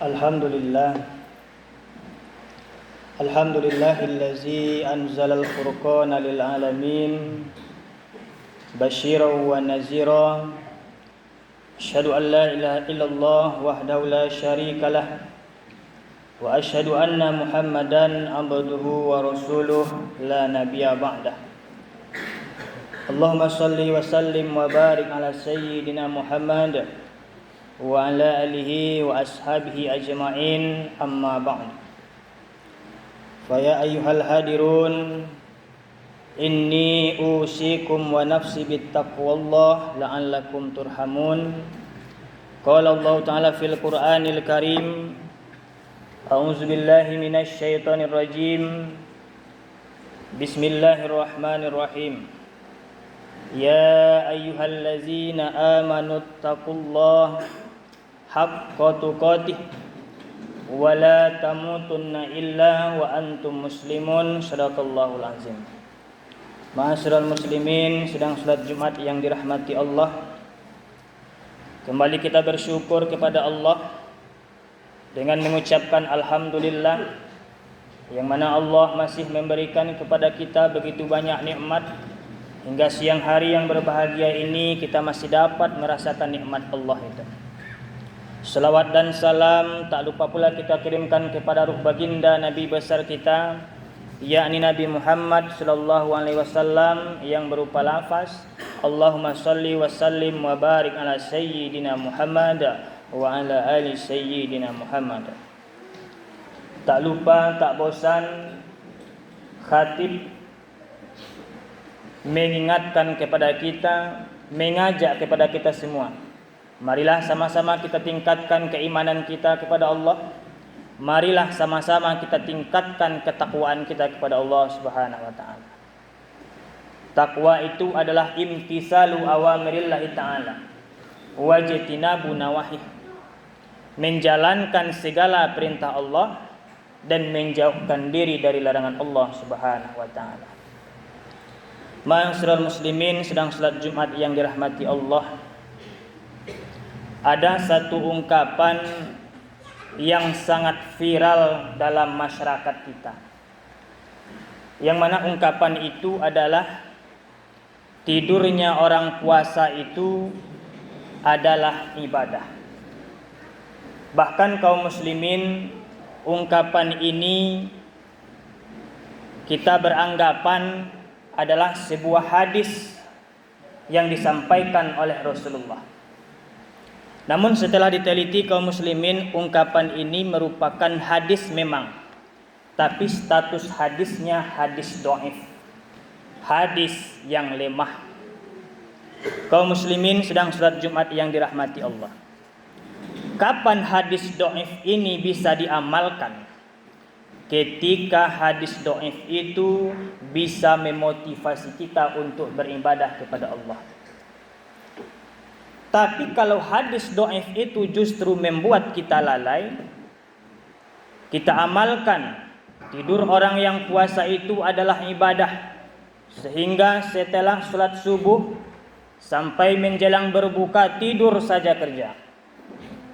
Alhamdulillah Alhamdulillahillazi anzalal furqana lil alamin basyiran wa nazira. Asyhadu an la ilaha illallah wahdahu la syarikalah wa asyhadu anna Muhammadan abduhu wa rasuluh la nabiyya ba'dah. Allahumma shalli wa sallim wa barik ala sayyidina Muhammad wa ala alihi wa ashabihi ajma'in, amma ba'd. Fa ya ayyuhal hadirun, inni usikum wa nafsi bittaqwallah la'allakum turhamun. Qala Allah ta'ala fil Qur'anil Karim, a'udzu billahi minasy syaithanir rajim. Bismillahirrahmanirrahim. Ya ayyuhallazina amanu taqullaha haqqa tuqatih wa la tamutunna illa wa antum muslimun. Shadaqallahul azim. Ma'asyiral muslimin, sedang salat Jumat yang dirahmati Allah, kembali kita bersyukur kepada Allah dengan mengucapkan alhamdulillah, yang mana Allah masih memberikan kepada kita begitu banyak nikmat. Hingga siang hari yang berbahagia ini kita masih dapat merasakan nikmat Allah itu. Salawat dan salam tak lupa pula kita kirimkan kepada ruh baginda Nabi besar kita, yakni Nabi Muhammad sallallahu alaihi wasallam, yang berupa lafaz Allahumma shalli wa sallim wa barik ala sayyidina Muhammad wa ala ali sayyidina Muhammad. Tak lupa, tak bosan khatib mengingatkan kepada kita, mengajak kepada kita semua, marilah sama-sama kita tingkatkan keimanan kita kepada Allah. Marilah sama-sama kita tingkatkan ketakwaan kita kepada Allah Subhanahu wa taala. Takwa itu adalah imtisalu awamirillahi taala wa jitinabu nawahih, menjalankan segala perintah Allah dan menjauhkan diri dari larangan Allah Subhanahu wa taala. Ma'asyiral muslimin, sedang salat Jumat yang dirahmati Allah, ada satu ungkapan yang sangat viral dalam masyarakat kita, yang mana ungkapan itu adalah tidurnya orang puasa itu adalah ibadah. Bahkan kaum muslimin, ungkapan ini kita beranggapan adalah sebuah hadis yang disampaikan oleh Rasulullah. Namun setelah diteliti kaum muslimin, ungkapan ini merupakan hadis memang, tapi status hadisnya hadis dhaif, hadis yang lemah. Kaum muslimin sedang salat Jumat yang dirahmati Allah, kapan hadis dhaif ini bisa diamalkan? Ketika hadis dhaif itu bisa memotivasi kita untuk beribadah kepada Allah. Tapi kalau hadis dhaif itu justru membuat kita lalai, kita amalkan tidur orang yang puasa itu adalah ibadah, sehingga setelah sholat subuh sampai menjelang berbuka tidur saja kerja,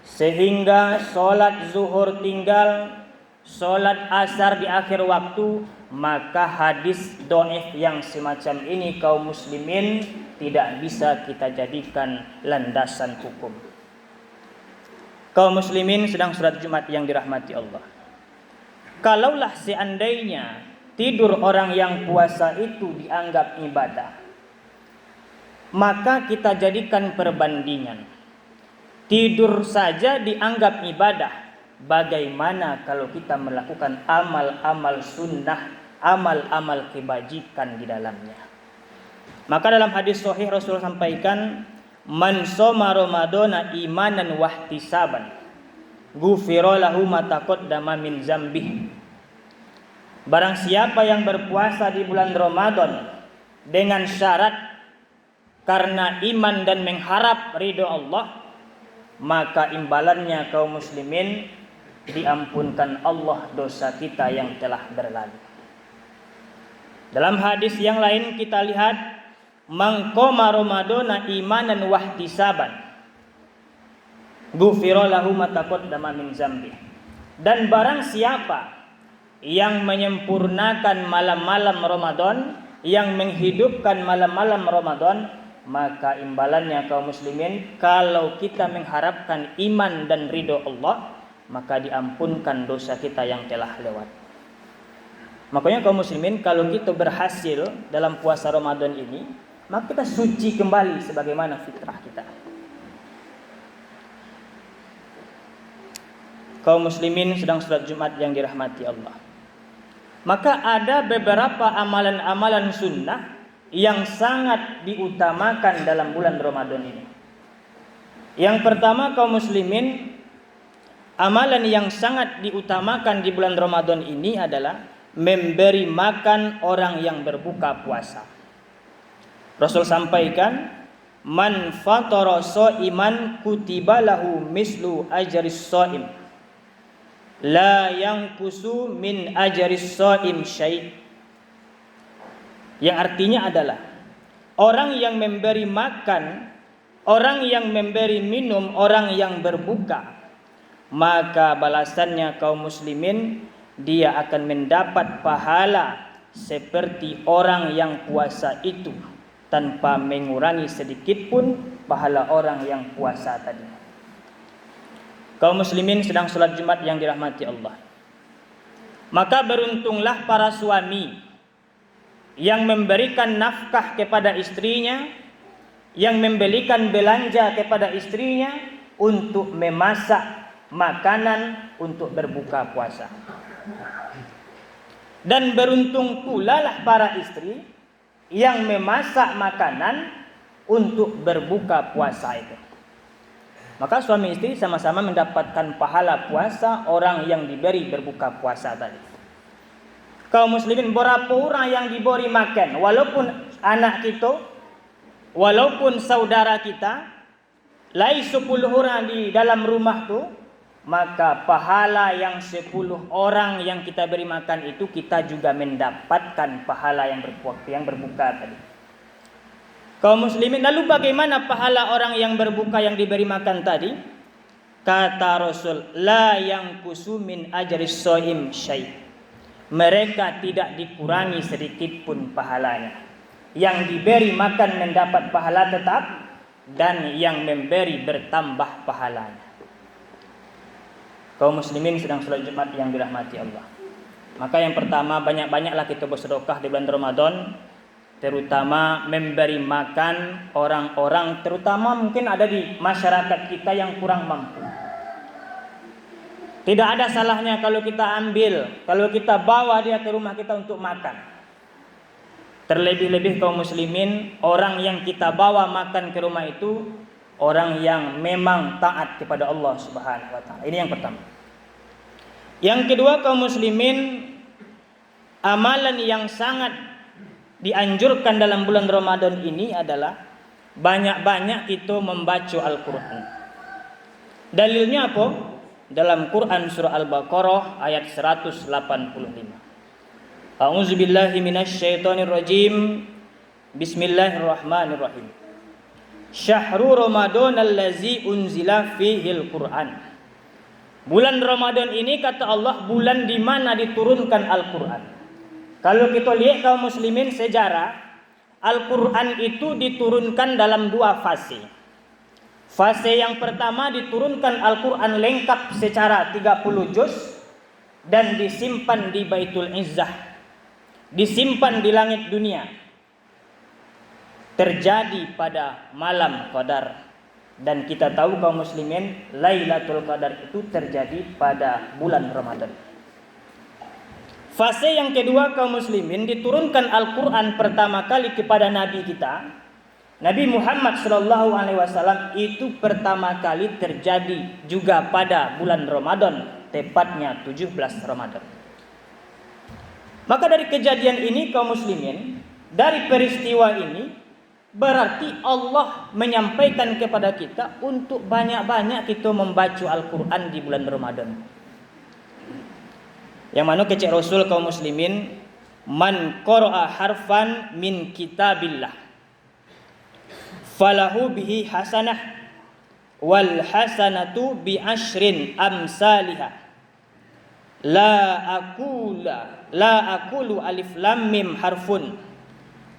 sehingga sholat zuhur tinggal, sholat asar di akhir waktu, maka hadis dhaif yang semacam ini kaum muslimin tidak bisa kita jadikan landasan hukum. Kaum muslimin sedang salat Jumat yang dirahmati Allah, kalaulah seandainya tidur orang yang puasa itu dianggap ibadah, maka kita jadikan perbandingan. Tidur saja dianggap ibadah, bagaimana kalau kita melakukan amal-amal sunnah, amal-amal kebajikan di dalamnya? Maka dalam hadis sahih Rasul sampaikan, man shoma ramadhana imanan wahtisaban ghufira lahu ma taqaddama min dzambih. Barang siapa yang berpuasa di bulan Ramadan dengan syarat karena iman dan mengharap ridho Allah, maka imbalannya kaum muslimin diampunkan Allah dosa kita yang telah berlalu. Dalam hadis yang lain kita lihat, man qoma ramadhana imanan wahtisaban ghufira lahu ma taqaddama min dzambi. Dan barang siapa yang menyempurnakan malam-malam Ramadan, yang menghidupkan malam-malam Ramadan, maka imbalannya kaum muslimin, kalau kita mengharapkan iman dan ridho Allah, maka diampunkan dosa kita yang telah lewat. Makanya kaum muslimin, kalau kita berhasil dalam puasa Ramadan ini, maka kita suci kembali sebagaimana fitrah kita. Kaum muslimin sedang salat Jumat yang dirahmati Allah. Maka ada beberapa amalan-amalan sunnah yang sangat diutamakan dalam bulan Ramadan ini. Yang pertama kaum muslimin, amalan yang sangat diutamakan di bulan Ramadan ini adalah memberi makan orang yang berbuka puasa. Rasul sampaikan, man fatara shaiman kutiba lahu mislu ajris shaim, la yanqusu min ajris shaim syai'. Yang artinya adalah orang yang memberi makan, orang yang memberi minum orang yang berbuka, maka balasannya kaum muslimin, dia akan mendapat pahala seperti orang yang puasa itu, tanpa mengurangi sedikit pun pahala orang yang puasa tadi. Kaum muslimin sedang salat Jumat yang dirahmati Allah. Maka beruntunglah para suami yang memberikan nafkah kepada istrinya, yang membelikan belanja kepada istrinya untuk memasak makanan untuk berbuka puasa. Dan beruntung pula lah para istri yang memasak makanan untuk berbuka puasa itu. Maka suami istri sama-sama mendapatkan pahala puasa orang yang diberi berbuka puasa tadi. Kaum muslimin, berapa orang yang diberi makan, walaupun anak kita, walaupun saudara kita, lai 10 orang di dalam rumah tu, maka pahala yang 10 orang yang kita beri makan itu, kita juga mendapatkan pahala yang berbuka tadi. Kaum muslimin, lalu bagaimana pahala orang yang berbuka yang diberi makan tadi? Kata Rasul, la yanqusu min ajris shaim syai'. Mereka tidak dikurangi sedikit pun pahalanya. Yang diberi makan mendapat pahala tetap, dan yang memberi bertambah pahalanya. Kaum muslimin sedang salat Jumat yang dirahmati Allah. Maka yang pertama, banyak-banyaklah kita bersedekah di bulan Ramadan, terutama memberi makan orang-orang, terutama mungkin ada di masyarakat kita yang kurang mampu. Tidak ada salahnya kalau kita ambil, kalau kita bawa dia ke rumah kita untuk makan. Terlebih-lebih kaum muslimin, orang yang kita bawa makan ke rumah itu orang yang memang taat kepada Allah Subhanahu wa taala. Ini yang pertama. Yang kedua kaum muslimin, amalan yang sangat dianjurkan dalam bulan Ramadan ini adalah banyak-banyak kita membaca Al-Qur'an. Dalilnya apa? Dalam Quran surah Al-Baqarah ayat 185. A'udzubillahi minasyaitonirrajim. Bismillahirrahmanirrahim. Syahrul Ramadan allazi unzila fihil Qur'an. Bulan Ramadan ini kata Allah bulan di mana diturunkan Al-Qur'an. Kalau kita lihat kaum muslimin sejarah, Al-Qur'an itu diturunkan dalam 2 fase. Fase yang pertama diturunkan Al-Quran lengkap secara 30 juz dan disimpan di Baitul Izzah, disimpan di langit dunia. Terjadi pada malam Qadar, dan kita tahu kaum muslimin Lailatul Qadar itu terjadi pada bulan Ramadan. Fase yang kedua kaum muslimin, diturunkan Al-Quran pertama kali kepada Nabi kita Nabi Muhammad SAW, itu pertama kali terjadi juga pada bulan Ramadan, tepatnya 17 Ramadan. Maka dari kejadian ini kaum muslimin, dari peristiwa ini berarti Allah menyampaikan kepada kita untuk banyak-banyak kita membaca Al-Quran di bulan Ramadan. Yang mana kecek Rasul kaum muslimin, man qara'a harfan min kitabillah falahu bihi hasanah wal hasanatu bi asyrin amsalihha. La aqulu alif lam mim harfun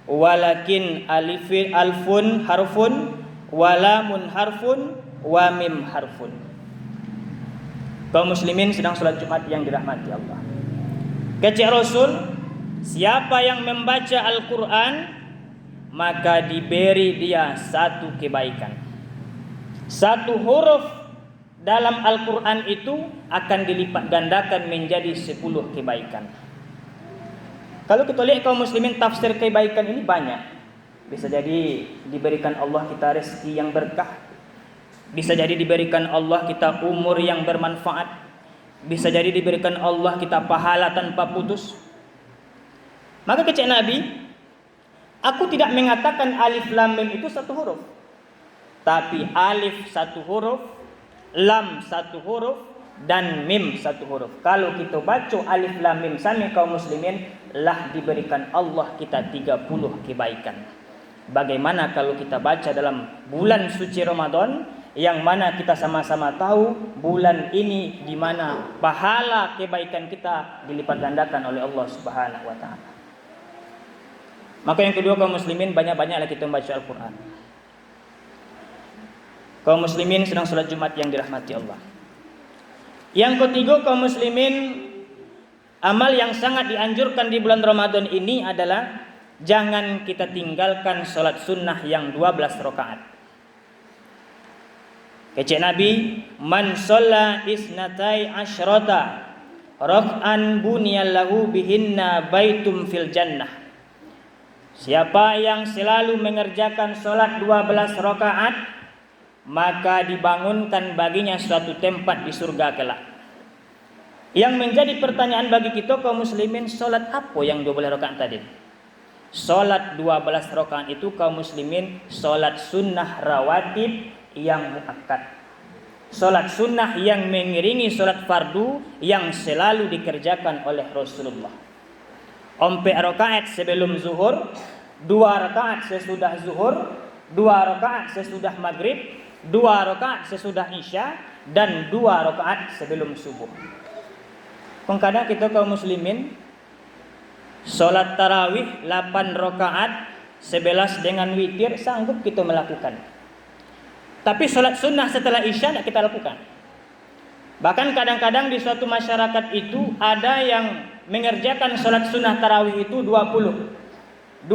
walakin alfun harfun walamun harfun wa mim harfun. Kaum muslimin sedang salat Jumat yang dirahmati Allah. Kata Rasul, siapa yang membaca Al-Quran maka diberi dia satu kebaikan. Satu huruf dalam Al-Quran itu akan dilipat gandakan menjadi 10 kebaikan. Kalau kita lihat kaum muslimin, tafsir kebaikan ini banyak. Bisa jadi diberikan Allah kita rezeki yang berkah, bisa jadi diberikan Allah kita umur yang bermanfaat, bisa jadi diberikan Allah kita pahala tanpa putus. Maka kata Nabi, aku tidak mengatakan alif lam mim itu satu huruf, tapi alif satu huruf, lam satu huruf, dan mim satu huruf. Kalau kita baca alif lam mim sami kaum muslimin, lah diberikan Allah kita 30 kebaikan. Bagaimana kalau kita baca dalam bulan suci Ramadan, yang mana kita sama-sama tahu bulan ini di mana pahala kebaikan kita dilipat gandakan oleh Allah Subhanahu wa taala. Maka yang kedua kaum muslimin, banyak-banyaklah kita membaca Al-Quran. Kaum muslimin sedang salat Jumat yang dirahmati Allah. Yang ketiga kaum muslimin, amal yang sangat dianjurkan di bulan Ramadan ini adalah jangan kita tinggalkan salat sunnah yang 12 rakaat. Kata Nabi, man shalla isnatai asyrata rak'an buniyallahu bihinna baitum fil jannah. Siapa yang selalu mengerjakan salat 12 rakaat, maka dibangunkan baginya suatu tempat di surga kelak. Yang menjadi pertanyaan bagi kita kaum muslimin, salat apa yang 12 rakaat tadi? Salat 12 rakaat itu kaum muslimin salat sunnah rawatib yang muakkad. Salat sunnah yang mengiringi salat fardu yang selalu dikerjakan oleh Rasulullah. 4 rakaat sebelum zuhur, 2 rakaat sesudah zuhur, 2 rakaat sesudah maghrib, 2 rakaat sesudah isya, dan 2 rakaat sebelum subuh. Kadang kita kaum muslimin salat tarawih 8 rakaat 11 dengan witir sanggup kita melakukan. Tapi salat sunnah setelah isya tidak kita lakukan. Bahkan kadang-kadang di suatu masyarakat itu ada yang mengerjakan salat sunnah tarawih itu 23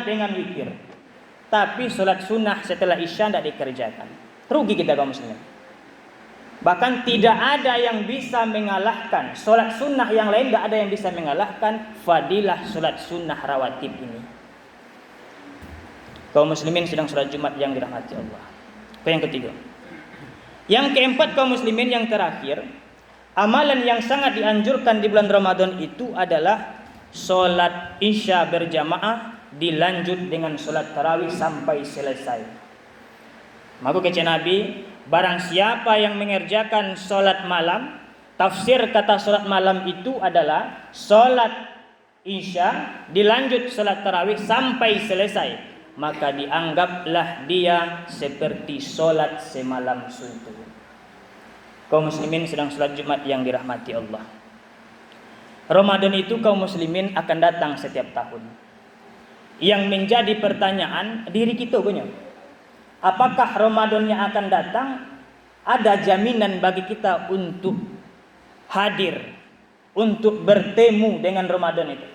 dengan witir. Tapi salat sunnah setelah isya tidak dikerjakan. Rugi kita kaum muslimin. Bahkan tidak ada yang bisa mengalahkan salat sunnah yang lain, tidak ada yang bisa mengalahkan fadilah salat sunnah rawatib ini. Kaum muslimin sedang salat Jumat yang dirahmati Allah. Yang ketiga. Yang keempat kaum muslimin, yang terakhir, amalan yang sangat dianjurkan di bulan Ramadan itu adalah salat isya berjamaah dilanjut dengan salat tarawih sampai selesai. Maka kata Nabi, barang siapa yang mengerjakan salat malam, tafsir kata salat malam itu adalah salat isya dilanjut salat tarawih sampai selesai, maka dianggaplah dia seperti salat semalam suntuk. Kaum muslimin sedang salat Jumat yang dirahmati Allah. Ramadan itu kaum muslimin akan datang setiap tahun. Yang menjadi pertanyaan diri kita punya, apakah Ramadan yang akan datang ada jaminan bagi kita untuk hadir, untuk bertemu dengan Ramadan itu?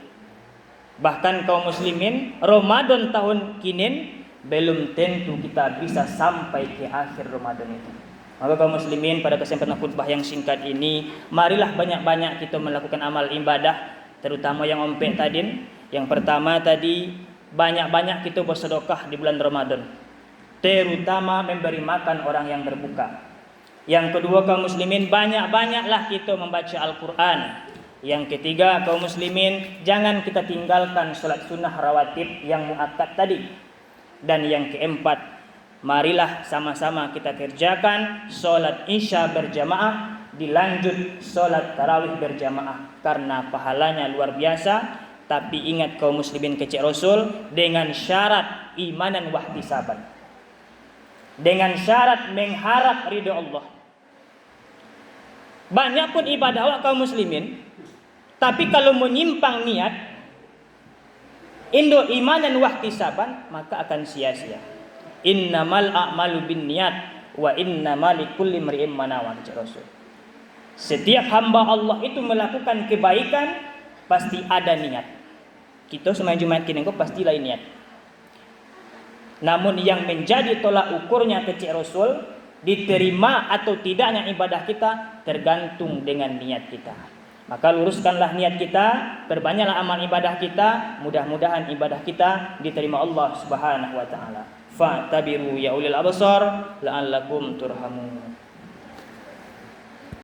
Bahkan kaum muslimin, Ramadan tahun kini belum tentu kita bisa sampai ke akhir Ramadan itu. Maka kaum muslimin, pada kesempatan khutbah yang singkat ini, marilah banyak-banyak kita melakukan amal ibadah, terutama yang ompek tadi. Yang pertama tadi, banyak-banyak kita bersedekah di bulan Ramadan, terutama memberi makan orang yang berbuka. Yang kedua kaum muslimin, banyak-banyaklah kita membaca Al-Quran. Yang ketiga kaum muslimin, jangan kita tinggalkan salat sunnah rawatib yang muakkad tadi. Dan yang keempat, marilah sama-sama kita kerjakan salat isya berjamaah dilanjut salat tarawih berjamaah, karena pahalanya luar biasa. Tapi ingat kaum muslimin, kecek Rasul, dengan syarat imanan wahtisaban. dengan syarat mengharap ridho Allah. Banyak pun ibadah awak kaum muslimin, tapi kalau menyimpang niat, indo imanan wahtisaban, maka akan sia-sia. Innamal a'malu binniyat wa innamal likulli imri'in ma nawa, Rasul. Setiap hamba Allah itu melakukan kebaikan pasti ada niat. Kita semua Jumat kini kok pasti lain niat. Namun yang menjadi tolak ukurnya kecil Rasul, diterima atau tidaknya ibadah kita tergantung dengan niat kita. Maka luruskanlah niat kita, perbanyaklah amal ibadah kita, mudah-mudahan ibadah kita diterima Allah Subhanahu wa taala. Fa'tabiru ya ulil absar la'allakum turhamun.